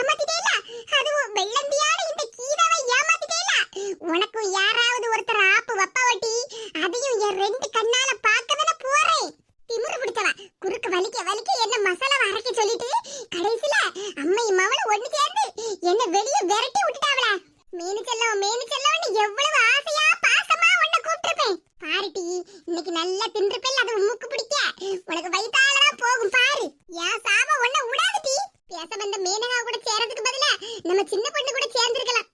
ஏமாத்திட்டேல, அதுவும் வெள்ளந்தியான இந்த கீதாவை ஏமாத்திட்டேல. உனக்கு யாராவது ஒருத்தர் ஆப்பு வப்பாவட்டி, அதையும் என் ரெண்டு கண்ணால பார்க்கதானே போறேன். திமிரு பிடிச்சவ, குறுக்கு வலிக்க வலிக்க என்ன மசாலாவை அரைக்க சொல்லிட்டு கடைசில அம்மை மவள ஒண்ணு சேர்ந்து என்ன வெளிய விரட்டி விட்டுட்டாவல. மீனு செல்லம்னு எவ்வளவு ஆசையா பாசமா உன்னை கூப்பிட்டிருப்பேன் பாருட்டி. இன்னைக்கு நல்லா தின்றுப்பேல், அது மூக்கு பிடிக்க உனக்கு வயித்தாலதான் போகும் பாரு. என் சாபம் உன்னை விடாதுட்டி. பேச வந்த மேனகா கூட சேர்றதுக்கு பதிலா நம்ம சின்ன பொண்ணு கூட சேர்ந்திருக்கலாம்.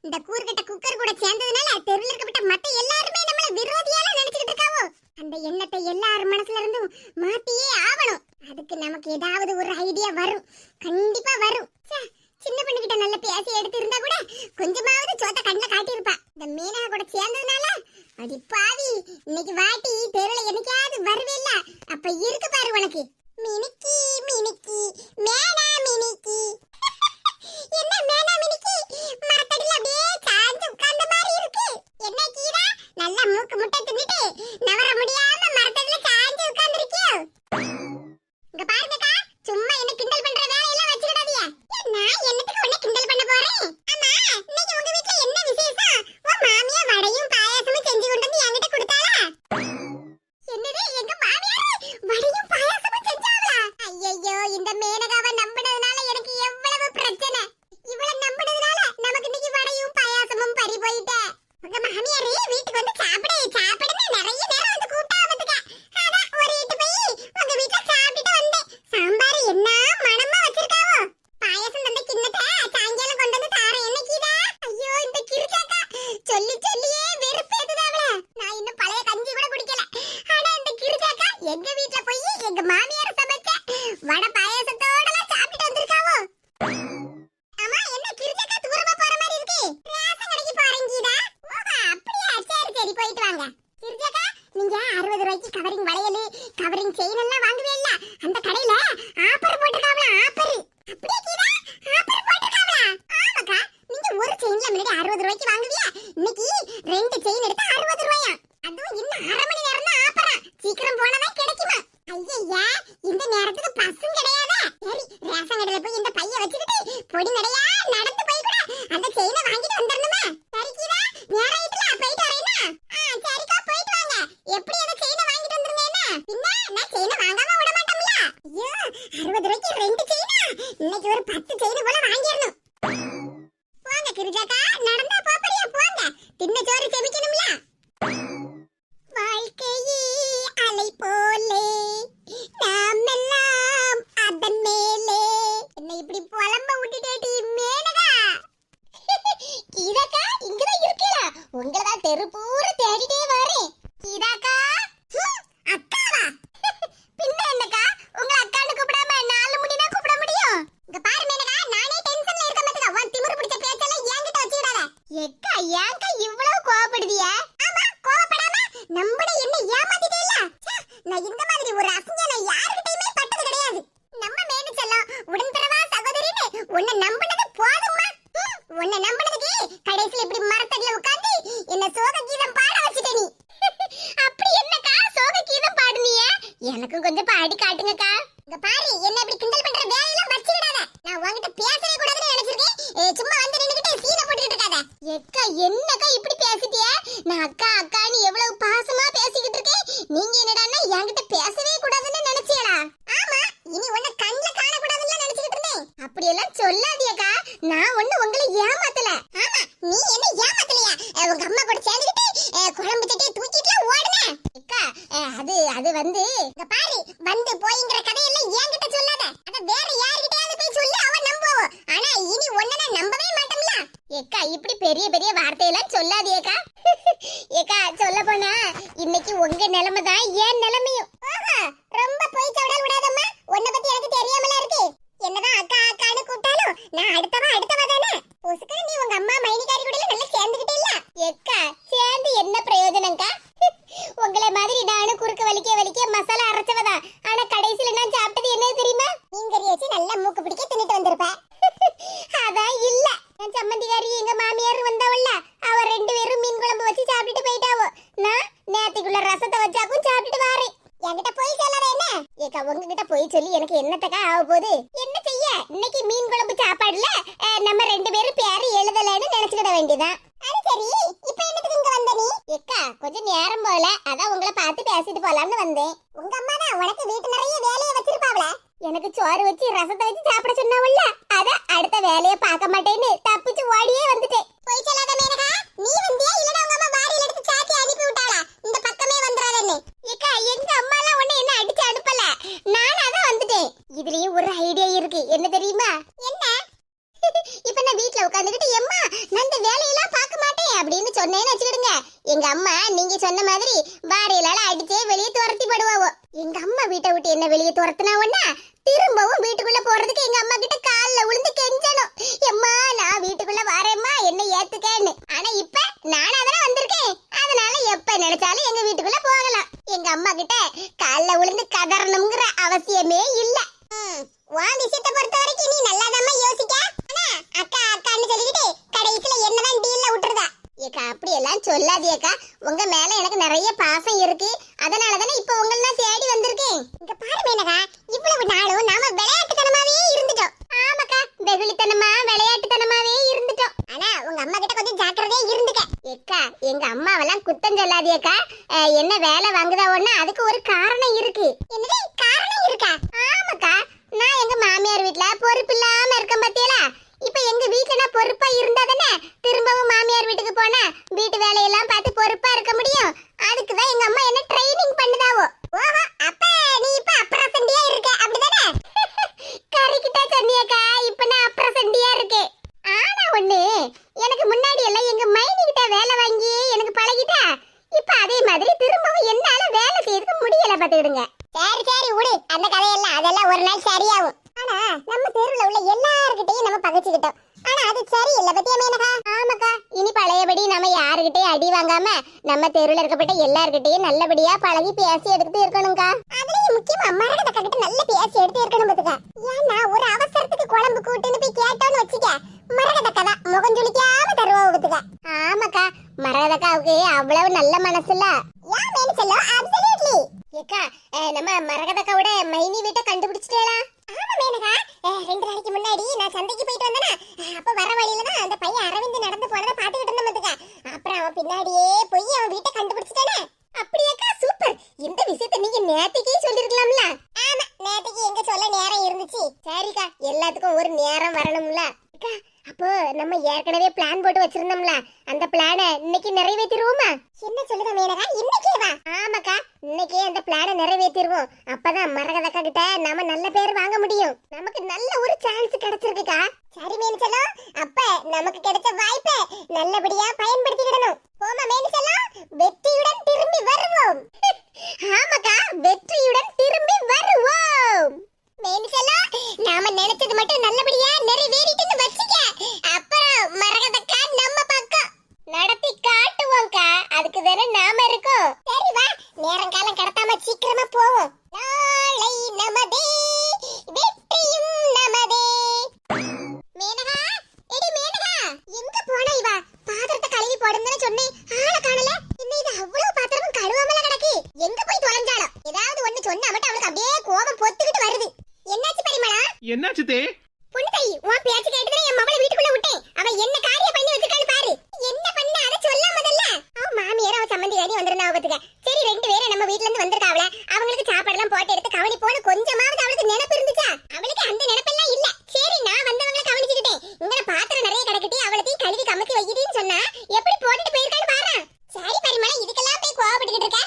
இந்த கூறுகட்ட குக்கர் கூட சேர்ந்ததுனால தெருவில் இருக்கப்பட்ட மத்த எல்லாருமே நம்மள விரோதியால நினைச்சிட்டு இருக்காவோ. அந்த எண்ணத்தை எல்லார் மனசுல இருந்தும் மாத்தியே ஆவணும். அதுக்கு நமக்கு ஏதாவது ஒரு ஐடியா வரும், கண்டிப்பா வரும். சின்ன பொண்ணு கிட்ட நல்ல பேசி எடுத்து இருந்தா கூட கொஞ்சமாவது சோத்த கண்ணுல காட்டியிருப்பா. இந்த மீனா கூட சேர்ந்ததுனால அடி பாவி, இன்னைக்கு வாட்டி தெருல என்னைக்காவது வருவே இல்ல. அப்ப இருக்கு பாரு உனக்கு. மினிக்கி மினிக்கி மேனா மினிக்கி. என்ன மேனா மினிக்கி, மரத்தடியில அப்படியே சாஞ்சு உட்கார்ந்த மாதிரி இருக்கு. என்ன கீரா, நல்லா மூக்கு முட்டை தின்னுட்டு நவர முடியாம மரத்தடியில சாஞ்சு உட்கார்ந்திருக்கியோ? இங்க பாருங்கக்கா, சும்மா என்ன கிண்டல் பண்ற வேலையெல்லாம் வச்சுக்கிடாதீங்க. நான் என்னத்துக்கு உன்னை கிண்டல் பண்ண போறேன்? ஆமா, இன்னைக்கு உங்க வீட்ல என்ன விசேஷம்? உன் மாமியா வடையும் பாயாசமும் செஞ்சு கொண்டு வந்து என்கிட்ட கொடுத்தாளா? என்னது, எங்க மாமியார் வடையும் பாயாசமும் செஞ்சாங்களா? ஐயோ, இந்த மேனகாவை நம்பினதுனால எனக்கு எவ்வளவு பிரச்சனை. இவளை நம்பினதுனால நமக்கு இன்னைக்கு வடையும் பாயாசமும் பறி போயிட்டே. உங்க மாமியாரே வீட்டுக்கு வந்து சாப்பிடுன்னு நிறைய நேரம் வந்து கூப்பிட்டா வந்துக்க. அதான் ஒரு இட்டு போய் உங்க வீட்ல சாப்பிட்டுட்டு வந்தேன். சாம்பார் என்ன மணமா வச்சிருக்காவோ. பாயாசம் தந்த கிண்ணத்தை சாயங்காலம் கொண்டு வந்து தாரேன். என்ன கீதா? ஐயோ, இந்த கிறுக்காக்கா சொல்லி சொல்லியே வெறுப்பேத்துதாவல. நான் இன்னும் பழைய கஞ்சி கூட குடிக்கல. ஆனா இந்த கிறுக்காக்கா எங்க வீட்ல போய் எங்க மாமியார் சமைச்ச வடை பாயாசத்தோடலாம் சாப்பிட்டு வந்திருக்காவோ. ஆமா, என்ன கிறுக்காக்கா தூரமா போற மாதிரி இருக்கு? ரேஷன் கடைக்கு போறேன் கீதா. ஓஹோ, அப்படியே. சரி போயிட்டு வாங்க. கிறுக்காக்கா, நீங்க 60 ரூபாய்க்கு கவரிங் வளையல், கவரிங் செயின் எல்லாம் வாங்குவீல்ல, அந்த கடையில ஆஃபர் போட்டுருக்காவல. ஆஃபர் அப்படியே கீதா, ஆஃபர் போட்டுருக்காவல. ஆமாக்கா, நீங்க ஒரு செயின்ல முன்னாடி 60 ரூபாய்க்கு வாங்குவீங்க, இன்னைக்கு 2 செயின் எடுத்தா 60 ரூபாயா. அதுவும் இன்னும் அரை மணி நேரம் தான் ஆஃபரா. சீக்கிரம் போனதான் கிடைக்குமா? ஐயா, இந்த நேரத்துக்கு பஸ்ஸும் கிடையாதா? சரி, ரேஷன் கடையில போய் இந்த பைய வச்சுக்கிட்டு பொடி நடையா நடந்து போய் கூட அந்த செயினை வாங்கிட்டு வந்துடணுமா? சரி கீதா, நேரம் ஆயிட்டுல, போயிட்டு வரேனா? சரிக்கா, போயிட்டு வாங்க. எப்படி அந்த செயினை வாங்கிட்டு வந்துருங்க. என்ன பின்ன நான் செயினை வாங்காம விட மாட்டோம்ல. ஐயோ, 60 ரூபாய்க்கு 2 செயினா? இன்னைக்கு ஒரு 10 செயின் போல வாங்கிடணும். போங்க கிருஜாக்கா, நடந்தா போறியா? போங்க, தின்ன சோறு செமிக்கணும்ல. வாழ்க்கையே அலை போலே நாமெல்லாம் அதன் மேலே. என்ன இப்படி புலம்ப விட்டுட்டேடி மேனகா? கீதாக்கா, இங்கதான் இருக்கீங்களா? உங்களதான் தெரு பூரா தேடிட்டே வரேன். கீதாக்கா, அக்காவா? பின்ன என்னக்கா, உங்க அக்கான்னு கூப்பிடாம 4 முடினா கூப்பிட முடியும்? இங்க பாரு மேனகா, நானே டென்ஷன்ல இருக்க மாட்டேங்க. உன் திமிரு பிடிச்ச பேச்செல்லாம் என்கிட்ட வச்சுடாத. ஏக்கா, ஏன்க்கா இவ்வளவு கோவப்படுதியா? ஆமா, கோவப்படாம நம்பட என்ன ஏமாத்திட்டேல. நான் இந்த மாதிரி ஒரு அசிங்கம் நான் யார்கிட்டயுமே பட்டது கிடையாது. நம்ம மேனு செல்லம் உடன்பிறவா சகோதரின்னு உன்னை நம்பினது போதுமா? உன்னை நம்பினதுக்கு கடைசில இப்படி மரத்தடியில உட்கார்ந்து என்ன சோக கீதம் பாட வச்சுட்ட நீ. அப்படி என்னக்கா சோக கீதம் பாடுனிய? எனக்கும் கொஞ்சம் பாடி காட்டுங்கக்கா. இங்க பாரு, என்ன இப்படி கிண்டல் பண்ற வேலையெல்லாம் வச்சிடாத. நான் உன்கிட்ட பேசவே கூடாதுன்னு நினைச்சிருக்கேன். சும்மா வந்து நின்னுகிட்டு சீனை போட்டுட்டு இருக்காத. ஏக்கா, என்னக்கா இப்படி பேசிட்டிய? நான் அக்கா அக்கான்னு எவ்வளவு பாசமா பேசிக்கிட்டு இருக்கேன். நீங்க என்னடான்னா என்கிட்ட பேசவே கூடாதுன்னு நினைச்சீங்களா? ஆமா, இனி உன்னை கண்ணுல காண கூடாதுன்னு நினைச்சிட்டு இருந்தேன். அப்படி எல்லாம் சொல்லாதியக்கா, நான் ஒண்ணு உங்களை ஏமாத்தல. ஆமா, நீ என்ன ஏமாத்தலையா? உங்க அம்மா கூட சேர்ந்துக்கிட்டு குழம்பு சட்டியை தூக்கிட்டு ஓடுன. அக்கா, அது வந்து இங்க பாரு, வந்து போய்ங்கிற கதையெல்லாம் என்கிட்ட சொல்லாத. அத வேற யார்கிட்டயாவது போய் சொல்லி அவ நம்புவோ. ஆனா இனி ஒண்ணு நான் நம்பவே மாட்டேன்ல. ஏக்கா, இப்படி பெரிய பெரிய வார்த்தையெல்லாம் சொல்லாதியக்கா. ஏக்கா, சொல்ல போனா இன்னைக்கு உங்க நிலைமை தான் ஏன் நிலைமையும். ரொம்ப போய் சவடால் விடாதம்மா. உன்னை பத்தி எனக்கு தெரியாமல இருக்கு. என்னதான் அக்கா அக்கான்னு கூப்பிட்டாலும் நான் அடுத்தவா தானே. புசுக்கு நீ உங்க அம்மா மைனிகாரி கூட நல்லா சேர்ந்துகிட்டே இல்ல. ஏக்கா, சேர்ந்து என்ன பிரயோஜனம்க்கா? உங்களை மாதிரி நானும் குறுக்க வலிக்க மசாலா அரைச்சவதா. ஆனா கடைசியில நான் சாப்பிட்டது என்ன தெரியுமா? மீன்கறி வச்சு நல்லா மூக்கு பிடிக்க தின்னுட்டு வந்திருப்பேன். அதான் இல்ல, என் சம்மந்திகாரி எங்க மாமியார் வந்தவள்ல, அவ 2 பேரும் மீன் குழம்பு வச்சு சாப்பிட்டுட்டு போயிட்டாவோ. நான் நேத்திக்குள்ள ரசத்தை வச்சாக்கும் சாப்பிட்டுட்டு வாரேன். என்கிட்ட போய் சொல்லாத என்ன? ஏக்கா, உங்ககிட்ட போய் சொல்லி எனக்கு என்னத்தக்கா ஆக போகுது? என்ன செய்ய, இன்னைக்கு மீன் குழம்பு சாப்பாடுல வேலையை பார்க்க மாட்டேன்னு தப்பிச்சு ஓடியே வந்துட்டேன். போய் சொல்லாத மேனகா, நீ வந்தியா இல்லனா உங்க அம்மா வாரியில எடுத்து சாத்தி அனுப்பி விட்டாளா இந்த பக்கமே வந்துறாதன்னு? ஏக்கா எங்க அம்மா எல்லாம் உன்னை என்ன அடிச்சு அனுப்பல, நானா தான் வந்துட்டேன். இதுலயும் ஒரு ஐடியா இருக்கு, என்ன தெரியுமா? என்ன? இப்ப நான் வீட்ல உட்கார்ந்துகிட்டு எம்மா நான் இந்த வேலையெல்லாம் பார்க்க மாட்டேன் அப்படின்னு சொன்னேன்னு வச்சுக்கிடுங்க, எங்க அம்மா நீங்க சொன்ன மாதிரி வாரியிலால அடிச்சே வெளியே துரத்தி படுவாவோ. எங்க அம்மா வீட்டை விட்டு என்ன வெளியே துரத்துனா ஒண்ணா திரும்பவும் வீட்டுக்குள்ள போறதுக்கு எங்க அம்மா கிட்ட கால்ல விழுந்து கெஞ்சணும், எம்மா நான் வீட்டுக்குள்ள வரேம்மா என்ன ஏத்துக்கேன்னு. ஆனா இப்ப நானா தானே வந்திருக்கேன், அதனால எப்ப நினைச்சாலும் எங்க வீட்டுக்குள்ள போகலாம். எங்க அம்மா கிட்ட கால்ல விழுந்து கதறணுங்கிற அவசியமே இல்ல. உன் விஷயத்தை பொறுத்த வரைக்கும் நீ நல்லாதாம்மா யோசிக்க. ஆனா அக்கா அக்கான்னு சொல்லிக்கிட்டு கடைசியில என்னதான் டீல்ல விட்டுறதா? ஏக்கா அப்படி எல்லாம் சொல்லாதியக்கா, உங்க மேல எனக்கு நிறைய பாசம் இருக்கு, அதனாலதானே இப்ப உங்களை நான் தேடி வந்திருக்கேன். இங்க பாரு மேனகா, இவ்வளவு நாளும் நாம விளையாட்டுத்தனமாவே இருந்துட்டோம். ஆமாக்கா, வெகுளித்தனமா விளையாட்டுத்தனமாவே இருந்துட்டோம். ஆனா உங்க அம்மா கிட்ட கொஞ்சம் ஜாக்கிரதையா இருந்துக்க. ஏக்கா எங்க அம்மாவெல்லாம் குத்தம் சொல்லாதியக்கா, என்ன வேலை வாங்குதா ஒண்ணு அதுக்கு ஒரு காரணம் இருக்கு. என்னது காரணம் இருக்கா? ஆமாக்கா, நான் எங்க மாமியார் வீட்ல பொறுப்பு இல்லாம இருக்கேன் பாத்தியலா, இப்ப எங்க வீட்ல நான் பொறுப்பா இருந்தா தானே திரும்பவும் மாமியார் வீட்டுக்கு போனா வீட்டு வேலையெல்லாம் பார்த்து பொறுப்பா இருக்க முடியும். அதுக்குதான் எங்க அம்மா என்ன ட்ரைனிங் பண்ணுதாவோ. ஓஹோ, அப்ப நீ இப்ப அப்ரசண்டியா இருக்க அப்படிதானே? கறிக்கிட்ட சொன்னியக்கா, இப்ப நான் அப்ரசண்டியா இருக்கேன். ஆனா ஒண்ணு, எனக்கு முன்னாடி எல்லாம் எங்க மைனி கிட்ட வேலை வாங்கி எனக்கு பழகிட்டா, இப்ப அதே மாதிரி திரும்பவும் என்னால வேலை செய்யறதுக்கு முடியல பாத்துக்கிடுங்க. சரி சரி விடு, அந்த கதையெல்லாம் அதெல்லாம் ஒரு நாள் சரியாகும். ஆனா நம்ம தெருவுல உள்ள எல்லார்கிட்டையும் நம்ம பகைச்சுக்கிட்டோம், ஆனா அது சரியில்லை பத்தியா மேனகா? ஆமாக்கா, இனி பழையபடி நம்ம யாருகிட்டையும் அடி வாங்காம நம்ம தெருவுல இருக்கப்பட்ட எல்லார்கிட்டையும் நல்லபடியா பழகி பேசி எடுத்துட்டு இருக்கணும்க்கா. அதுலயும் முக்கியமா மரகதக்கா கிட்ட நல்ல பேசி எடுத்து இருக்கணும் பாத்துக்க. ஏன்னா ஒரு அவசரத்துக்கு குழம்பு கூட்டுன்னு போய் கேட்டோன்னு வச்சுக்க, மரகதக்கா தான் முகம் சுளிக்காம தருவா பாத்துக்க. ஆமாக்கா, மரகதக்காவுக்கு அவ்வளவு நல்ல மனசுல. ஏன் மேனு சொல்ல? அப்சல்யூட்லி. ஏக்கா நம்ம மரகதக்காவோட மைனி வீட்டை கண்டுபிடிச்சிட்டேளா? ஆமா மேனகா, 2 நாளைக்கு முன்னாடி நான் சந்தைக்கு போயிட்டு வந்தேனா, அப்ப வர வழியில தான் அந்த பையன் அரவிந்த் நடந்து போனதை பாத்துக்கிட்டு இருந்தேன் பாத்துக்க. அப்புறம் அவன் பின்னாடியே போய் அவன் வீட்டை கண்டுபிடிச்சிட்டானே. அப்படியாக்கா, சூப்பர். இந்த விஷயத்தை நீங்க நேத்திக்கே சொல்லிருக்கலாம்ல. ஆமா, நேத்திக்கு எங்க சொல்ல நேரம் இருந்துச்சு. சரிக்கா, எல்லாத்துக்கும் ஒரு நேரம் வரணும்ல. அக்கா அப்போ நம்ம ஏற்கனவே பிளான் போட்டு வச்சிருந்தோம்ல, அந்த பிளானை இன்னைக்கு நிறைவேற்றிடுவோமா? என்ன சொல்லுங்க மேனகா, இன்னைக்கே வா? ஆமாக்கா, இன்னைக்கே அந்த பிளானை நிறைவேற்றிடுவோம். அப்பதான் மரகதக்கா கிட்ட நாம நல்ல பேர் வாங்க முடியும். நமக்கு நல்ல ஒரு சான்ஸ் கிடைச்சிருக்குக்கா. சரி மேனு செல்லம், அப்ப நமக்கு கிடைச்ச வாய்ப்பை நல்லபடியா பயன்படுத்திக்கிடணும். போமா மேனு செல்லம், வெற்றியுடன் திரும்பி வருவோம். ஆமாக்கா, வெற்றியுடன் திரும்பி வருவோம். மேனு செல்லம், நாம நினைச்சது மட்டும் நல்லபடியா நிறைவேறிட்டுன்னு வச்சுக்க, அப்புறம் மரகதக்கா நம்ம பக்கம் நடத்தி காட்டுவோம்க்கா. அதுக்கு தானே நாம இருக்கோம். சரி வா, நேரம் காலம் கடத்தாம சீக்கிரமா போவோம். நாளை நமதே, வெற்றியும் நமதே. மேனகா, எடி மேனகா, எங்க போனா இவ? பாத்திரத்தை கழுவி போடுன்னு சொன்னேன், ஆளை காணல. இன்னும் இது அவ்வளவு பாத்திரமும் கழுவாமல கிடக்கு, எங்க போய் தொலைஞ்சாலும்? ஏதாவது ஒண்ணு சொன்னா மட்டும் அவளுக்கு அப்படியே கோபம் பொத்துக்கிட்டு வருது. என்னாச்சு பரிமளா? என்னாச்சு தே? பொண்ணு தாயி, உன் பேச்சு கேட்டுதான் என் மகளை வீட்டுக்குள்ள விட்டேன். அவ என்ன காரியம் பண்ணி வச்சிருக்கான்னு பாரு. என்ன பண்ண அத சொல்ல முதல்ல. அவ மாமியார் அவ சம்பந்தி காரி வந்திருந்தா பாத்துக்க. சரி 2 பேரும் நம்ம வீட்ல இருந்து வந்திருக்காவல, அவங்களுக்கு சாப்பாடு எல்லாம் போட்டு எடுத்து கவனி போன கொஞ்சமாவது அவளுக்கு நினைப்பு இருந்துச்சா? அவளுக்கு அந்த நினைப்பெல்லாம் இல்ல. சரி நான் வந்தவங்களை கவனிச்சுக்கிட்டேன், இங்க பாத்திரம் நிறைய கிடக்கட்டி அவளத்தையும் கழுவி கமத்தி வைக்கிட்டேன்னு சொன்னா எப்படி போட்டுட்டு போயிருக்கான்னு பாரு. சரி பரிமளா, இதுக்கெல்லாம் போய் கோவப்பட்டுக்கிட்டு இருக்க.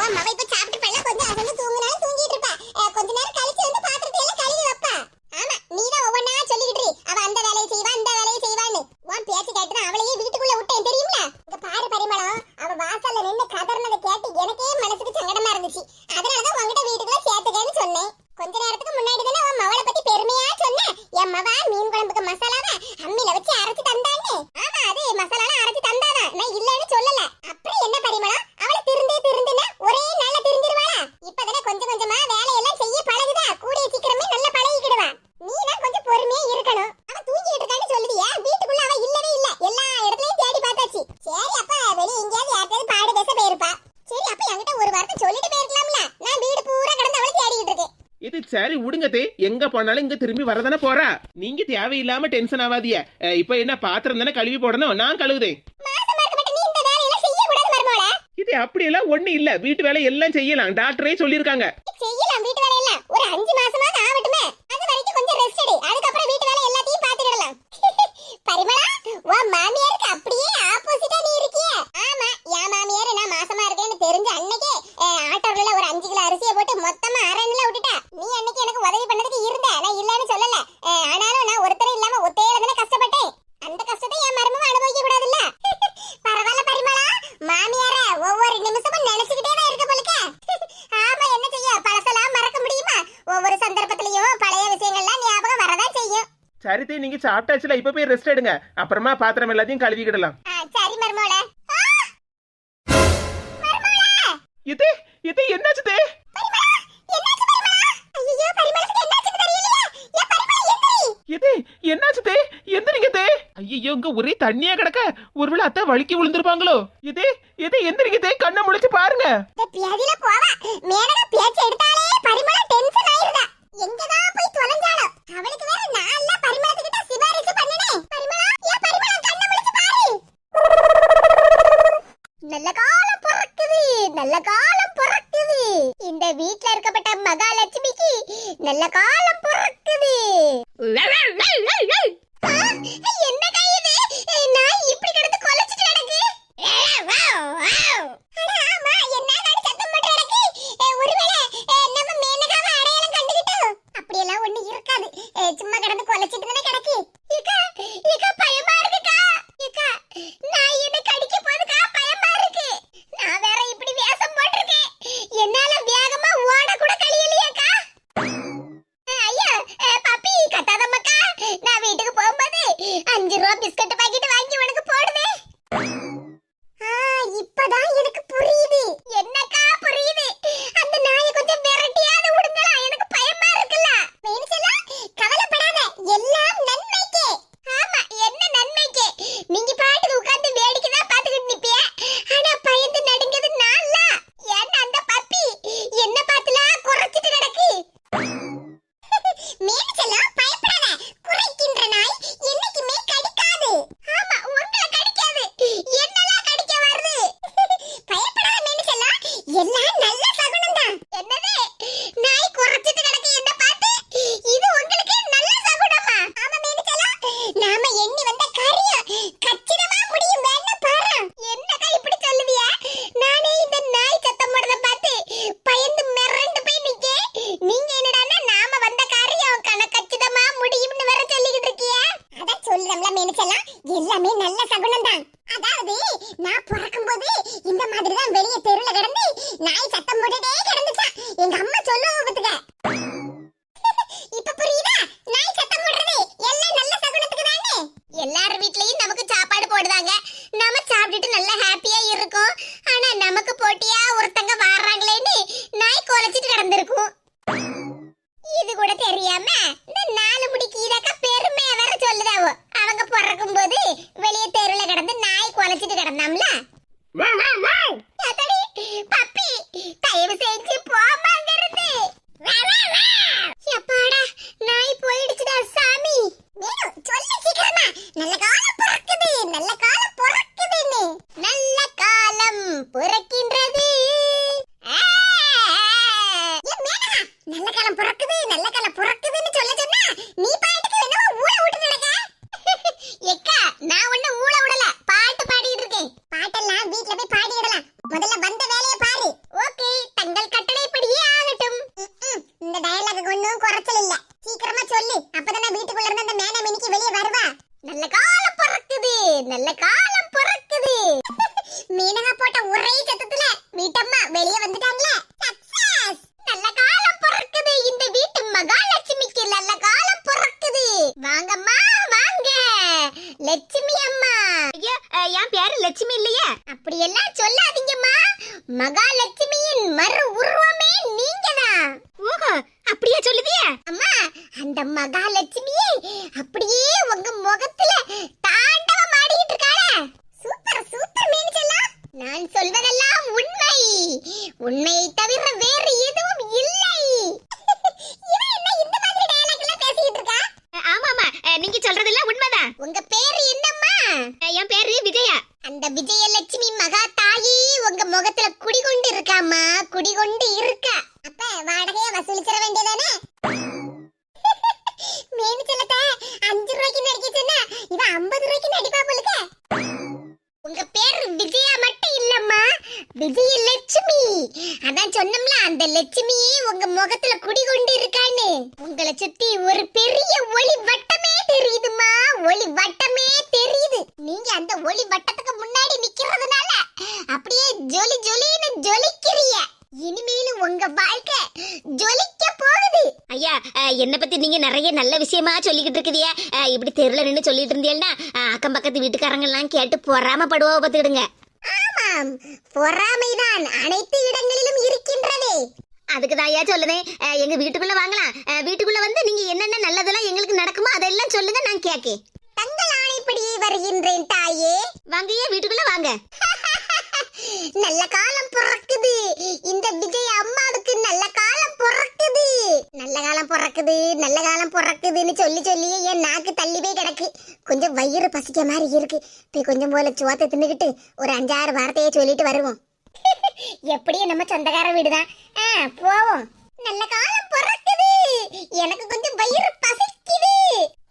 உன் மக இப்ப சாப்பிட்டு பல்ல கொஞ்சம் அசந்து தூங்குனாலும் தூங்கிட்டு இருப்பா. கொஞ்ச நேரம் கழிச்சு வந்து பாத்திரத்தை எல்லாம் கழுவி வைப்பா. ஆமா, நீதான் ஒவ்வொன்னா சொல்லிக்கிட்டு அவ அந்த வேலையை செய்வா இந்த வேலையை செய்வான்னு. உன் பேச்சு கேட்டுதான் அவளையே வீட்டுக்குள்ள விட்டேன் தெரியுமில. இங்க பாரு பரிமளம், அவ வாசல்ல நின்னு கதறினதை கேட்டு எனக்கே மனசுக்கு சங்கடமா இருந்துச்சு. அதனாலதான் உங்ககிட்ட வீட்டுக்குள்ள சேர்த்துக்கன்னு சொன்னேன். கொஞ்ச நேரத்துக்கு முன்னாடி தானே உன் மவளை பத்தி பெருமையா சொன்னேன். என் மவ மீன் குழம்புக்கு மசாலாவை அம்மியில வச்சு அரைச்சு தந்தான்னு. ஆமா, அது மசாலாலாம் அரைச்சு தந்தாதான், நான் இல்லன்னு சொல்லல. அப்புறம் என்ன பரிமளம், அவளை திருந்துன்னா ஒரே நாள்ல திருந்திருவாளா? இப்பதானே கொஞ்சம் கொஞ்சமா வேலையெல்லாம் செய்ய பழகுதா, கூடிய சீக்கிரமே நல்லா பழகிக்கிடுவா. நீதான் கொஞ்சம் பொறுமையா இருக்கணும். அவ தூங்கிட்டு இருக்கான்னு சொல்லுதியா, வீட்டுக்குள்ள அவ இல்லவே இல்ல, எல்லா இடத்துலயும் தேடி பார்த்தாச்சு. சரி அப்ப வெளிய எங்கேயாவது யார்கிட்டயாவது பாடு பேச போயிருப்பா. சரி அப்ப என்கிட்ட ஒரு வார்த்தை சொல்லிட்டு போயிருக்கலாம்ல, நான் வீடு பூரா கடந்து அவளை தேடிட்டு இருக்கேன். இது சரி விடுங்க தே, எங்க போனாலும் இங்க திரும்பி வரதானே போறா. நீங்க தேவையில்லாம டென்ஷன் ஆகாதீங்க. இப்ப என்ன பாத்திரம் தானே கழுவி போடணும், நான் கழுவுதேன். இது அப்படியெல்லாம் ஒண்ணு இல்ல, வீட்டு வேலை எல்லாம் செய்யலாம், டாக்டரே சொல்லிருக்காங்க. செய்யலாம் வீட்டு வேலை எல்லாம், ஒரு 5 மாசமாவது ஆகட்டுமே, அது வரைக்கும் கொஞ்சம் ரெஸ்ட் எடு, அதுக்கு அப்புறம் வீட்டு வேலை எல்லாத்தையும் பாத்துக்கிடலாம். சரிதே, நீங்க சாப்பிட்டாச்சுல, இப்ப போய் ரெஸ்ட் எடுங்க. அப்புறமா பாத்திரம் எல்லாத்தையும் கழுவிக்கிடலாம். சரி மருமோளே. இது இது என்னாச்சு தே? இது என்னாச்சு தே? எந்திரிங்க தே. ஐயோ, இங்க ஒரே தண்ணியா கிடக்க. ஒருவேளை அத்தை வலிக்கி விழுந்திருப்பாங்களோ? இது இது எந்திரிங்க தே, கண்ணை முழிச்சு பாருங்க. பேதில போவா மேனக பேச்சு எடுத்தாலே பரிமளா டென்ஷன் ஆயிருதா. எங்கதான் போய் தொலைஞ்சாளோ? அவளுக்கு வேற நான்ல பரிமளத்துக்கிட்ட சிபாரிசு பண்ணனே. பரிமளா, ஏ பரிமளா, கண்ணை முழிச்சு பாரு. நல்ல காலம் பிறக்குது, நல்ல காலம் பிறக்குது. இந்த வீட்ல இருக்கப்பட்ட மகாலட்சுமிக்கு நல்ல காலம் பிறக்குது. என்ன கையுது? நான் இப்படி கிடந்து கொலைச்சிட்டு கிடக்கு. ஆமா, என்னதான் சத்தம் போட்டு கிடக்கு? ஒருவேளை நம்ம மேனகாவை அடையாளம் கண்டுகிட்டோம். அப்படியெல்லாம் ஒண்ணு இருக்காது. சும்மா கிடந்து கொலைச்சிட்டு தானே கிடக்கு. ஏக்கா, ஏக்கா, பயமா இருக்குக்கா. ஏக்கா, நான் என்ன கடிக்க போதுக்கா, பயமா இருக்கு. நான் வேற இப்படி வேஷம் போட்டிருக்கேன். என்னால வேகமா ஓட கூட கழியலையேக்கா. ஐயா, பாப்பி கத்தாதம்மாக்கா. நான் வீட்டுக்கு போகும்போது 5 ரூபா பிஸ்கட் பாக்கெட் வாங்கி உனக்கு போடுவேன். இப்பதான் எனக்கு புரியுது. என்னக்கா புரியுது? அந்த நாயை கொஞ்சம் விரட்டியாவது விடுங்களா, எனக்கு பயமா இருக்குல்ல. மேனிச்சலா, கவலைப்படாத, எல்லாம் நன்மைக்கே. ஆமா, என்ன நன்மைக்கே? நீங்க பாட்டுக்கு உட்கார்ந்து வேடிக்கை தான் பாத்துக்கிட்டு நிப்பிய. ஆனா பயந்து நடுங்கிறது நான்ல. ஏன்னா அந்த பப்பி என்ன பார்த்துலா குறைச்சிட்டு கிடக்கு. மேனிச்சலா, பயப்படாத. குறைக்கின்ற நாய் என்னைக்குமே கடிக்காது. ஆமா, உங்களை கடிக்காது, என்னெல்லாம் கடிக்க வருது. பயப்படாத மேனிச்சலா, எல்லாம் நல்ல சகுனம் தான். என்னது? நாய் குறைச்சிட்டு கிடக்கு என்ன பார்த்து? இது உங்களுக்கு நல்ல சகுனமா? ஆமா மேனிச்சலா, நாம எண்ணி வந்த காரியம் கச்சிதமா முடியும். வேணா பாரு. என்னக்கா இப்படி சொல்லுவியா? நானே இந்த நாய் சத்தம் போடுறத பார்த்து பயந்து மிரண்டு போய் நிக்கே. நீங்க என்னடான்னா நாம வந்த காரியம் கச்சிதமா முடியும்னு வேற சொல்லிக்கிட்டு இருக்கிய. அதான் சொல்றேன்ல மேனிச்சலா, எல்லாமே நல்ல சகுனம் தான். அதாவது நான் பிறக்கும்போது இந்த மாதிரி தான் வெளிய தெருல கிடந்து நாய் சத்தம் போட்டுட்டே கிடந்துச்சா. எங்க அம்மா சொல்லுவாங்க பாத்துக்க. இப்ப புரியுதா? நாய் சத்தம் போடுறது எல்லாம் நல்ல சகுனத்துக்கு தானே. எல்லார் வீட்லயும் நமக்கு சாப்பாடு போடுதாங்க, நாம சாப்பிட்டுட்டு நல்லா ஹாப்பியா இருக்கோம். ஆனா நமக்கு போட்டியா ஒருத்தங்க வர்றாங்களேன்னு நாய் கொலைச்சிட்டு கிடந்திருக்கும். இது கூட தெரியாம இந்த 4 முடி கீழக்க பெருமையா வேற சொல்லுதாவோ. அவங்க பிறக்கும் போது வெளிய தெருல கிடந்து நாய் கொலைச்சிட்டு கிடந்தாம்ல. பப்பி, தயவு செஞ்சு போமாங்கிறது. எப்பாடா, நாய் போயிடுச்சுடா சாமி. சொல்லு சீக்கிரமா. நல்ல காலம் பிறக்குது, நல்ல காலம் பிறக்குதுன்னு. நல்ல காலம் பிறக்கின்றது. நல்ல காலம் பிறக்குது, நல்ல காலம் பிறக்குதுன்னு சொல்ல சொன்னா நீ பாட்டுக்கு என்னவோ ஊள விட்டு நடக்க. எக்கா, நான் ஒண்ணு ஊள விடல, பாட்டு பாடிட்டு இருக்கேன். பாட்டெல்லாம் வீட்ல போய் பாடிடலாம். முதல்ல வந்த வேலையை பாரு. ஓகே, தங்கள் கட்டளைப்படியே ஆகட்டும். இந்த டயலாக் ஒண்ணும் குறைச்சல் இல்ல. சீக்கிரமா சொல்லு, அப்பதானே வீட்டுக்குள்ள இருந்து அந்த மேன மினிக்கு வெளியே வருவா. நல்ல காலம் பிறக்குது, நல்ல காலம் பிறக்குது. மீனகா போட்ட ஒரே சத்தத்துல வீட்டம்மா வெளியே வந்துட்டாங்களே. சக்சஸ். நல்ல காலம் பிறக்குது, இந்த வீட்டு மகாலட்சுமிக்கு நல்ல காலம் பிறக்குது. வாங்கம்மா வாங்க, லட்சுமி அம்மா. ஐயா, என் பேரு லட்சுமி இல்லையா? அப்படி எல்லாம் சொல்லாதீங்கம்மா. மகாலட்சுமியின் மறு உருவமே நீங்கதான். ஓஹோ, அப்படியே சொல்லுவியா? அம்மா, அந்த மகாலட்சுமியே அப்படியே உங்க முகத்துல தாண்டவம் ஆடிட்டு இருக்காளே. சூப்பர் சூப்பர் மேனிச்சலா. நான் சொல்வதெல்லாம் உண்மை, உண்மையை தவிர வேறு எதுவும் இல்லை. இவன் என்ன இந்த மாதிரி டயலாக் எல்லாம் பேசிட்டு இருக்கா? ஆமாமா, நீங்க சொல்றதெல்லாம் உண்மைதான். உங்க பேரு என்னம்மா? என் பேரு விஜயா. அந்த விஜயலட்சுமி மகா தாயி உங்க முகத்துல குடிகொண்டு இருக்காமா, குடிகொண்டு இருக்கா. அப்ப வாடகைய வசூலிச்சிட வேண்டியதானே? மேனிச்சலத்தை 5 ரூபாய்க்கு நடிக்க சொன்னா இவ 50 ரூபாய்க்கு நடிப்பா போலுக்க. உங்க பேரு விஜயா மட்டும் இல்லம்மா, விஜயலட்சுமி. அதான் சொன்னோம்ல, அந்த லட்சுமியே உங்க முகத்துல குடிகொண்டு இருக்கான்னு. உங்களை சுத்தி ஒரு பெரிய ஒளி வட்டமே தெரியுதுமா, ஒளி வட்டமே தெரியுது. நீங்க அந்த ஒளி வட்டத்துக்கு முன்னாடி நிக்கிறதுனால அப்படியே ஜொலி ஜொலின்னு ஜொலிக்கிறீங்க. இனிமேலும் உங்க வாழ்க்கை ஜொலிக்க போகுது. ஐயா, என்ன பத்தி நீங்க நிறைய நல்ல விஷயமா சொல்லிக்கிட்டு இருக்குதிய. இப்படி தெருல நின்னு சொல்லிட்டு இருந்தீங்கன்னா அக்கம் பக்கத்து வீட்டுக்காரங்க எல்லாம் கேட்டு பொறாமப்படுவா பாத்துக்கிடுங்க. ஆமாம், பொறாமைதான் அனைத்து இடங்களிலும் இருக்கின்றதே. அதுக்கு தான் ஐயா சொல்லுதேன், எங்க வீட்டுக்குள்ள வாங்கலாம். வீட்டுக்குள்ள வந்து நீங்க என்னென்ன நல்லதெல்லாம் எங்களுக்கு நடக்குமோ அதெல்லாம் சொல்லுங்க, நான் கேக்கேன். தங்கள் ஆணைப்படி வருகின்றேன் தாயே. வாங்க ஐயா, வீட்டுக்குள்ள வாங்க. நல்ல காலம் பிறக்குது, இந்த விஜய் அம்மாவுக்கு நல்ல காலம் பிறக்குது. நல்ல காலம் பிறக்குது, நல்ல காலம் பிறக்குதுன்னு சொல்லி சொல்லியே என் நாக்கு தள்ளி போய் கிடக்கு. கொஞ்சம் வயிறு பசிக்க மாதிரி இருக்கு. போய் கொஞ்சம் போல சோத்தை தின்னுக்கிட்டு ஒரு 5-6 வார்த்தையை சொல்லிட்டு வருவோம். எப்படியும் நம்ம சொந்தக்கார வீடுதான், போவோம். நல்ல காலம் பிறக்குது, எனக்கு கொஞ்சம் வயிறு பசிக்குது.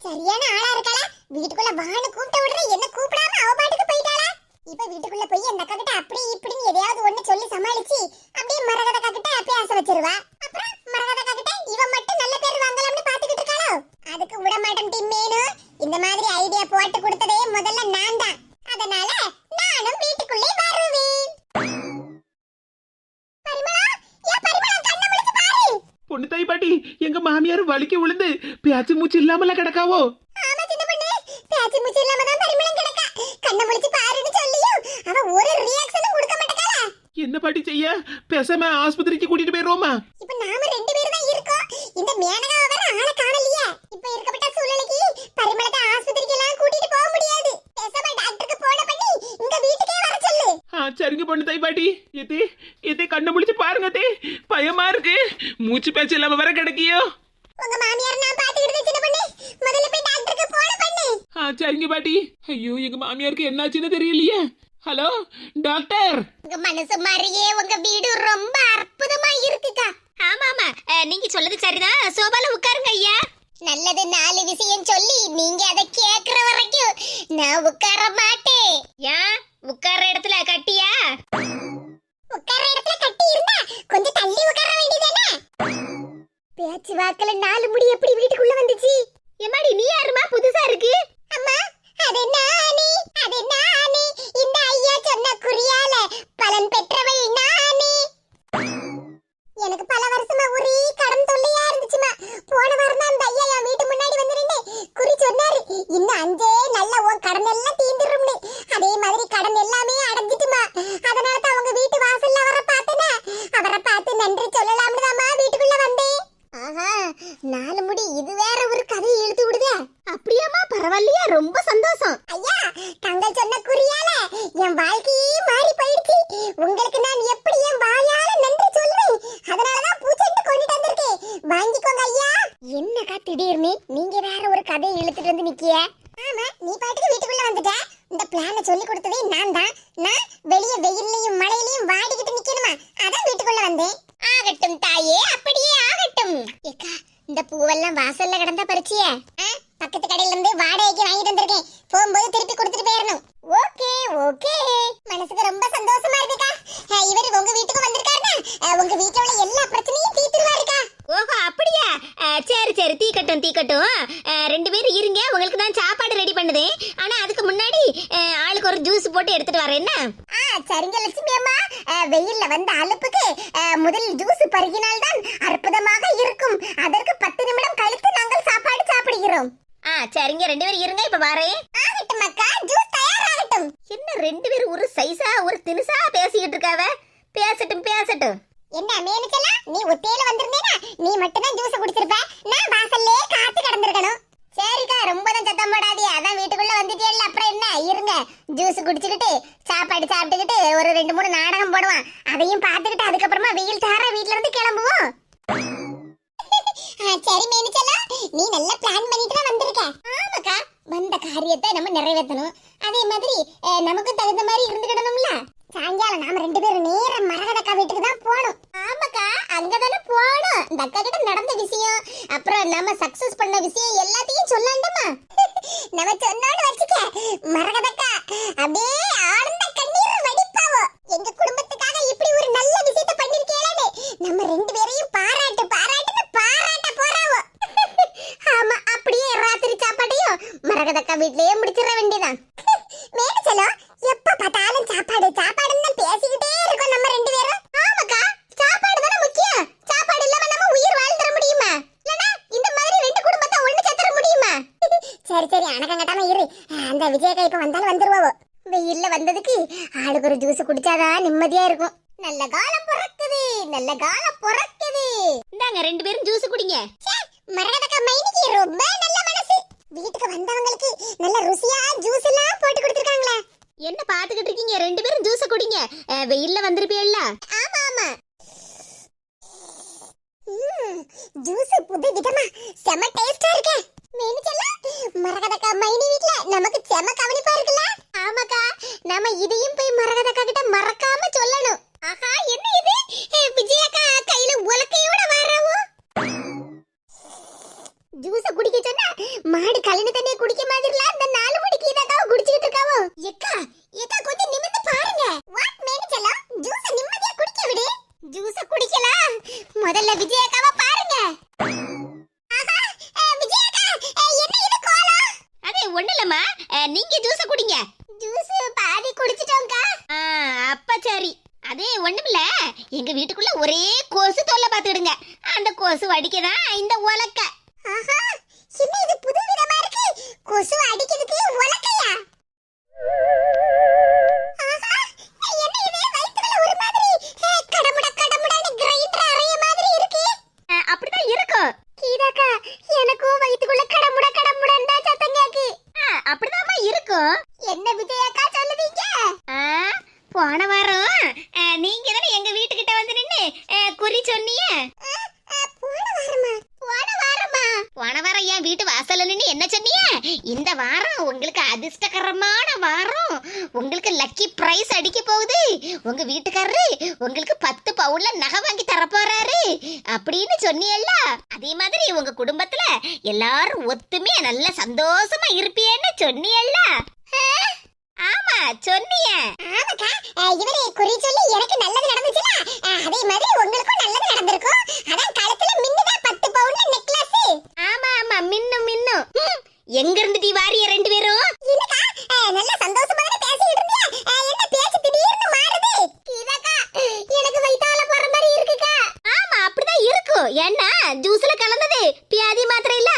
சரியான ஆளா இருக்காளா? வீட்டுக்குள்ள வான்னு கூப்பிட்ட உடனே என்ன கூப்பிடாம அவ பாட்டுக்கு போயிட்டாளா? இப்ப வீட்டுக்குள்ள போய் அந்த அக்கா கிட்ட அப்படி இப்படின்னு எதையாவது ஒண்ணு சொல்லி சமாளிச்சு அப்படியே மரகத அக்கா கிட்ட பேச வச்சிருவா. அப்புறம் மரகத அக்கா கிட்ட இவ மட்டும் நல்ல பேர் வாங்கலாம்னு பாத்துக்கிட்டு இருக்காளோ? அதுக்கு விட மாட்டேன் டிம்மேனு. இந்த மாதிரி ஐடியா போட்டு கொடுத்ததே முதல்ல நான் தான். அதனால நானும் வீட்டுக்குள்ளே வருவேன். பரிமளா, பரிமளா கண்ணை முழிச்சு பாரு. பொண்ணு தாய் பாட்டி, எங்க மாமியார் வலிக்கு விழுந்து பேச்சு மூச்சு இல்லாமல கிடக்காவோ? ஆமா சின்ன பொண்ணு, பேச்சு மூச்சு இல்லாம தான் பரிமளம் கிடக்கா. கண்ணை முழிச்சு பாருன்னு சொல்லியும் அவ ஒரு ரியாக்ஷனும் கொடுக்க மாட்டேங்காளா? என்ன பாட்டி செய்ய? பேசாம ஆஸ்பத்திரிக்கு கூட்டிட்டு போயிருவோமா? இப்ப நாம 2 பேர் தான் இருக்கோம். இந்த மேனகாவ வேற ஆள காணலையே. இப்ப இருக்கப்பட்ட சூழ்நிலைக்கு பரிமளத்தை ஆஸ்பத்திரிக்கு எல்லாம் கூட்டிட்டு போக முடியாது. பேசாம டாக்டருக்கு போன் பண்ணி இந்த வீட்டுக்கே வர சொல்லு. சரிங்க பொண்ணு தாய் பாட்டி. எதே கண்ணை முழிச்சு பாருங்க தே, பயமா இருக்கு. மூச்சு பேச்சு இல்லாம வர கிடைக்கியோ? உங்க மாமியார் நான் பாத்துக்கிட்டு சின்ன பொண்ணு, முதல்ல போய் டாக்டருக்கு போன் பண்ணு. சரிங்க பாட்டி. ஐயோ, எங்க மாமியாருக்கு என்னாச்சுன்னு தெரியலையே. Hello doctor. உங்க மனசு மாதிரியே உங்க வீடு ரொம்ப அற்புதமா இருக்குக்கா. ஆமா ஆமா, நீங்க சொல்றது சரிதான். சோபால உட்காருங்க ஐயா. நல்லது 4 விஷயம் சொல்லி நீங்க அதை கேக்குற வரைக்கும் நான் உட்கார மாட்டேன். ஏன் உட்கார்ற இடத்துல கட்டியா? உட்கார இடத்துல கட்டி இருந்தா கொஞ்சம் தள்ளி உட்கார வேண்டியதானே? பேச்சு வாக்குல 4 முடி எப்படி வீட்டுக்குள்ள வந்துச்சு? எம்மாடி, நீ யாருமா புதுசா இருக்கு? அம்மா, அது நானே, அது நானே. இந்த ஐயா சொன்ன குறியால பலன் பெற்றவள் நானே. எனக்கு பல வருஷமா ஒரே கடன் தொல்லையா இருந்துச்சுமா. போன வாரம் தான் அந்த ஐயா என் வீட்டு முன்னாடி வந்து நின்னு குறி சொன்னாரு, இன்னும் 5 நல்ல உன் கடன் எல்லாம் தீந்துரும்னு. அதே மாதிரி கடன் எல்லாமே அடைஞ்சிட்டுமா. அதனால தான் அவங்க வீட்டு வாசல்ல அவரை பார்த்தேனா, அவரை பார்த்து நன்றி சொல்லலாம்னு தான்மா வீட்டுக்குள்ள வந்தேன். ஆஹா, 4 முடி இது வேற ஒரு கதையை இழுத்து விடுதே. அப்படியாமா? பரவாயில்லையா, ரொம்ப சந்தோஷம். ஐயா, தங்கள் சொன்ன குறியால என் வாழ்க்கையே மாறி போயிடுச்சு. உங்களுக்கு நான் எப்படி என் வாயால நன்றி சொல்றேன். அதனாலதான் பூச்செண்டு கொண்டுட்டு வந்திருக்கேன், வாங்கிக்கோங்க ஐயா. என்னக்கா திடீர்னு நீங்க வேற ஒரு கதையை இழுத்துட்டு வந்து நிக்கிய? ஆமா, நீ பாட்டுக்கு வீட்டுக்குள்ள வந்துட்ட. இந்த பிளான சொல்லி கொடுத்ததே நான் தான். நான் வெளிய வெயில்லையும் மழையிலையும் வாடிக்கிட்டு நிக்கணுமா, அதான் வீட்டுக்குள்ள வந்தேன். ஆகட்டும் தாயே, அப்படியே ஆகட்டும். ஏக்கா, இந்த பூவெல்லாம் வாசல்ல கிடந்தா பறிச்சிய? பக்கத்து கடையில இருந்து வாடகைக்கு வாங்கிட்டு வந்திருக்கேன். போகும்போது திருப்பி கொடுத்துட்டு போயிடணும். ஓகே ஓகே, மனசுக்கு ரொம்ப சந்தோஷமா இருக்குக்கா. இவர் உங்க வீட்டுக்கு வந்திருக்காருன்னா உங்க வீட்டுல உள்ள எல்லா பிரச்சனையும் தீர்த்துருவாருக்கா. ஓஹோ, அப்படியா? சரி சரி, தீக்கட்டும் தீக்கட்டும். 2 பேரும் இருங்க, உங்களுக்கு தான் சாப்பாடு ரெடி பண்ணுதேன். ஆனா அதுக்கு முன்னாடி ஆளுக்கு ஒரு ஜூஸ் போட்டு எடுத்துட்டு வரேன். என்ன? சரிங்க லட்சுமி அம்மா, வெயில்ல வந்த அலுப்புக்கு முதல் ஜூஸ் பருகினால்தான் அற்புதமாக இருக்கும். அதற்கு 10 நிமிடம் கழித்து நாங்கள் சாப்பாடு சாப்பிடுகிறோம். சரிங்க, 2 பேரும் இருங்க, இப்ப வரேன். ஆகட்டும் அக்கா, ஜூஸ் தயாராகட்டும். என்ன 2 பேரும் ஒரு சைஸா ஒரு தினுசா பேசிக்கிட்டு இருக்காவ? பேசட்டும் பேசட்டும். என்ன மேனிச்சலா, நீ ஒத்தையில வந்திருந்தேனா நீ மட்டும் தான் ஜூஸ் குடிச்சிருப்ப. நான் வாசல்லே காத்து கடந்திருக்கணும். சரிக்கா, ரொம்ப தான் சத்தம் போடாதே. அதான் வீட்டுக்குள்ள வந்துட்டேல்ல, அப்புறம் என்ன, இருங்க ஜூஸ் குடிச்சுக்கிட்டு சாப்பாடு சாப்பிட்டுக்கிட்டு ஒரு 2-3 நாடகம் போடுவான். அதையும் பார்த்துக்கிட்டு அதுக்கப்புறமா வெயில் தார வீட்ல இருந்து கிளம்புவோம். சரி மேனிச்சலா, நீ நல்ல பிளான் பண்ணிட்டு தான் வந்திருக்க. ஆமாக்கா, வந்த காரியத்தை நம்ம நிறைவேற்றணும். அதே மாதிரி நமக்கு தகுந்த மாதிரி இருந்துக்கிடணும்ல. சாயங்காலம் நாம 2 பேரும் நேர மரகதக்கா வீட்டுக்கு தான் போகணும். ஆமாக்கா, அங்கதானே போகணும். இந்த அக்கா கிட்ட நடந்த விஷயம், அப்புறம் நம்ம சக்சஸ் பண்ண விஷயம் எல்லாத்தையும் சொல்லலாம்டமா. நம்ம சொன்னோன்னு வச்சுக்க, மரகதக்கா அப்படியே ஆனந்த கண்ணீர் வடிப்பாவோ. எங்க குடும்பத்துக்காக இப்படி ஒரு நல்ல விஷயத்தை பண்ணிருக்கேன்னு நம்ம 2 பேரையும் பாராட்டுன்னு பாராட்ட போறாவோ. ஆமா, அப்படியே ராத்திரி சாப்பாட்டையும் மரகதக்கா வீட்லயே முடிச்சிட வேண்டியதான். மேனிச்சலம், எப்ப பார்த்தாலும் சாப்பாடு சாப்பாடுன்னு தான் பேசிக்கிட்டே இருக்கோம் நம்ம 2 பேரும். ஆமாக்கா, சாப்பாடு தானே முக்கியம். சாப்பாடு இல்லாம நம்ம உயிர் வாழ்ந்துட முடியுமா? இல்லனா இந்த மாதிரி அந்த விஜயக்கா இப்ப வந்தாலும் வந்துருவாவோ. வெயில்ல வந்ததுக்கு ஆளுக்கு ஒரு ஜூஸ் குடிச்சாதான் நிம்மதியா இருக்கும். நல்ல காலம் பிறக்குது, நல்ல காலம் பிறக்குது. இந்தாங்க 2 பேரும் ஜூஸ் குடிங்க. மரகதக்கா மைனிக்கு ரொம்ப நல்ல மனசு. வீட்டுக்கு வந்தவங்களுக்கு நல்ல ருசியா ஜூஸ் எல்லாம் போட்டு கொடுத்துருக்காங்களே. என்ன பாத்துக்கிட்டு இருக்கீங்க? 2 பேரும் ஜூஸ் குடிங்க. வெயில்ல வந்திருப்பீல்ல. ஆமா ஆமா. ஜூஸ் புது விதமா செம டேஸ்டா இருக்கு. மேனிச்செல்லாம் மரகதக்கா மைனி வீட்ல நமக்கு செம கவனிப்பா இருக்குல்ல. ஆமாக்கா, நாம இதையும் போய் மரகதக்கா கிட்ட மறக்காம சொல்லணும். ஆஹா, என்ன இது? விஜயக்கா கையில உலக்கையோட வராவோ. ஜூஸ குடிக்க சொன்னா மாடு கலனி தண்ணிய குடிக்க மாதிரில அந்த 4 மணிக்கு இதக்காவ குடிச்சிட்டு இருக்காவோ. எக்கா எக்கா கொஞ்சம் நிமிர்ந்து பாருங்க. வாட் மேனிச்செல்லாம் ஜூஸ நிம்மதியா குடிக்க விடு. ஜூஸ குடிக்கலாம். முதல்ல விஜயக்காவ பாருங்க. ஆஹா, விஜயக்கா என்ன இது கோலம்? அதே ஒண்ணுலமா, நீங்க ஜூஸ் குடிங்க. ஜூஸ் பாதி குடிச்சிட்டோம்க்கா. அப்ப சரி. அதே ஒண்ணுமில்ல, எங்க வீட்டுக்குள்ள ஒரே கொசு தொல்லை பாத்துடுங்க. அந்த கொசு அடிக்கதான் இந்த உலக்க. ஆஹா, என்ன இது புது விதமா இருக்கு? கொசு அடிக்கிறதுக்கு உலக்கையா? ஆஹா, என்ன இது? வயித்துக்குள்ள ஒரு மாதிரி கடமுட கடமுடன்னு கிரைண்டர் அறைய மாதிரி இருக்கு. அப்படிதான் இருக்கும். கீதாக்கா, எனக்கும் வயித்துக்குள்ள கடமுட கடமுடன்னு தான் சத்தம் கேக்கு. அப்படிதாம்மா இருக்கும். என்ன விஜயக்கா சொல்லுவீங்க? போன வாரம் நீங்க தானே எங்க வீட்டுக்கிட்ட வந்து நின்னு குறி சொன்னீங்க. போன வாரமா? போன வாரமா? போன வாரம் என் வீட்டு வாசல்ல நின்னு என்ன சொன்னீங்க? இந்த வாரம் உங்களுக்கு அதிர்ஷ்டகரமான வாரம், உங்களுக்கு லக்கி பிரைஸ் அடிக்க போகுது, உங்க வீட்டுக்காரரு உங்களுக்கு 10 பவுன்ல நகை வாங்கி தர போறாரு அப்படின்னு சொன்னீல்ல. அதே மாதிரி உங்க குடும்பத்துல எல்லாரும் ஒத்துமையா நல்ல சந்தோஷமா இருப்பீன்னு சொன்னீல்ல. ஆமா சொன்னீங்க. ஆமாக்கா, இவரே குறி சொல்லி எனக்கு நல்லது நடந்துச்சுல, அதே மாதிரி உங்களுக்கும் நல்லது நடந்திருக்கும். அதான் கழுத்துல மின்னுதா 10 பவுன்ல நெக்லஸ். ஆமா ஆமா, மின்னும் மின்னும். எங்க இருந்து டி வாரிய 2 பேரும்? இல்லக்கா, நல்ல சந்தோஷமா பேசிட்டு இருந்தியா? என்ன பேச்சு திடீர்னு மாறுது? கீதாக்கா, எனக்கு வயித்தால போற மாதிரி இருக்குக்கா. ஆமா அப்படிதான் இருக்கும். ஏன்னா ஜூஸ்ல கலந்தது பியாதி மாத்திரை இல்ல.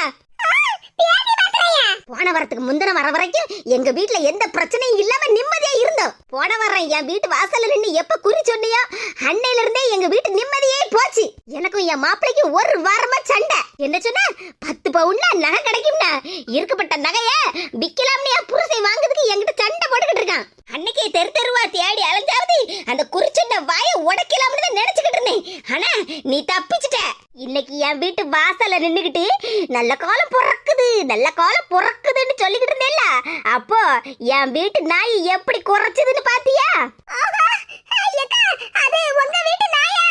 பியாதி மாத்திரையா? போன வாரத்துக்கு முந்தின வர வரைக்கும் எங்க வீட்ல எந்த பிரச்சனையும் இல்லாம நிம்மதியா இருந்தோம். போன வாரம் என் வீட்டு வாசல்ல நின்னு எப்ப குறி சொன்னியோ அன்னையில இருந்தே எங்க வீட்டு நிம்மதியே போச்சு. எனக்கும் என் மாப்பிளைக்கும் ஒரு வாரமா சண்டை. என்ன சொன்னா 10 பவுன்ல நகை கிடைக்கும்னா இருக்கப்பட்ட நகைய விக்கலாம்னு என் புருஷன் வாங்குறதுக்கு என்கிட்ட சண்டை போட்டுக்கிட்டு இருக்கான். அன்னைக்கே தெரு தெருவா தேடி அலைஞ்சாவது அந்த குறிச்சொன்ன வாயை உடைக்கலாம்னு தான் நினைச்சுக்கிட்டு இருந்தேன். ஆனா நீ தப்பிச்சிட்ட. இன்னைக்கு என் வீட்டு வாசல்ல நின்னுகிட்டு நல்ல காலம் பிறக்குது, நல்ல காலம் பிறக்குதுன்னு சொல்லிக்கிட்டு இருந்தேல்ல, அப்போ என் வீட்டு நாய் எப்படி குறைச்சதுன்னு பாத்தியா? அது உங்க வீட்டு நாயா?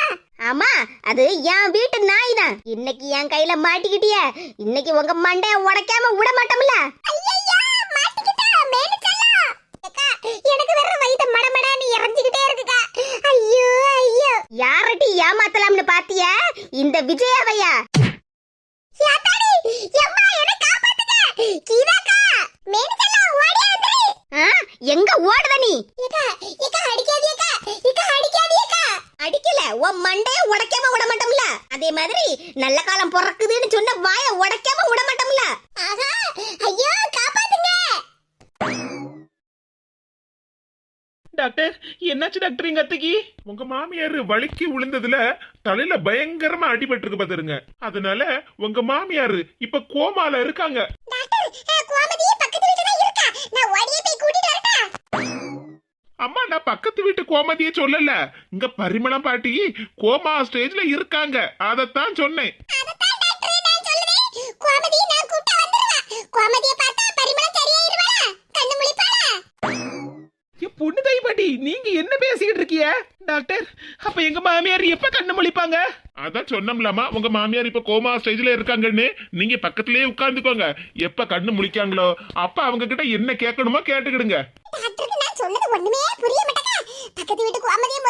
ஆமா, அது என் வீட்டு நாய் தான். இன்னைக்கு என் கையில மாட்டிக்கிட்டிய, இன்னைக்கு உங்க மண்டைய உடைக்காம விட மாட்டோம்ல. எனக்கு வேற வயித்து மடமடான்னு இறஞ்சிக்கிட்டே இருக்குக்கா. ஐயோ ஐயோ. யாரட்டி ஏமாத்தலாம்னு பாத்திய? இந்த விஜயாவையா? யாத்தாடி, எம்மா என்ன காப்பாத்துங்க. கீதாக்கா, மேனிச்செல்லாம் ஓடி வந்துரு. எங்க ஓடுத நீ? ஏக்கா, ஏக்கா அடிக்காதீக்கா. ஏக்கா அடிக்காதீக்கா. அடிக்கல, உன் மண்டைய உடைக்காம விட மாட்டோம்ல. அதே மாதிரி நல்ல காலம் பிறக்குதுன்னு சொன்ன வாய உடைக்காம விட மாட்டோம்ல. ஆஹா, ஐயோ காப்பாத்துங்க. டாக்டர், என்னாச்சு டாக்டர் எங்க அத்தைக்கு? உங்க மாமியார் வலிக்கு விழுந்ததுல தலையில பயங்கரமா அடிபட்டிருக்கு பாத்துருங்க. அதனால உங்க மாமியார் இப்ப கோமால இருக்காங்க. டாக்டர், கோமதியே பக்கத்து வீட்ல தான் இருக்கா. நான் ஓடியே போய் கூட்டிட்டு வரட்டா? அம்மா, நான் பக்கத்து வீட்டு கோமதியே சொல்லல, இங்க பரிமளம் பாட்டி கோமா ஸ்டேஜ்ல இருக்காங்க, அதத்தான் சொன்னேன். அதத்தான் டாக்டர் நான் சொல்றேன். கோமதியை நான் கூட்ட வந்துருவா. கோமதியை பார்த்தா பரிமளம் சரியாயிருவா? கண்ணு முழிப்பாளா? பொண்ணு தாய் பாட்டி, நீங்க என்ன பேசிக்கிட்டு இருக்கீங்க? டாக்டர், அப்ப எங்க மாமியார் எப்ப கண்ணு முழிப்பாங்க? அதான் சொன்னோம்லாமா, உங்க மாமியார் இப்ப கோமா ஸ்டேஜ்ல இருக்காங்கன்னு. நீங்க பக்கத்திலேயே உட்கார்ந்துக்கோங்க. எப்ப கண்ணு முழிக்காங்களோ அப்ப அவங்க கிட்ட என்ன கேட்கணுமோ கேட்டுக்கிடுங்க. டாக்டருக்கு நான் சொன்னது ஒண்ணுமே புரிய மாட்டேங்க. பக்கத்து வீட்டு கோமதியை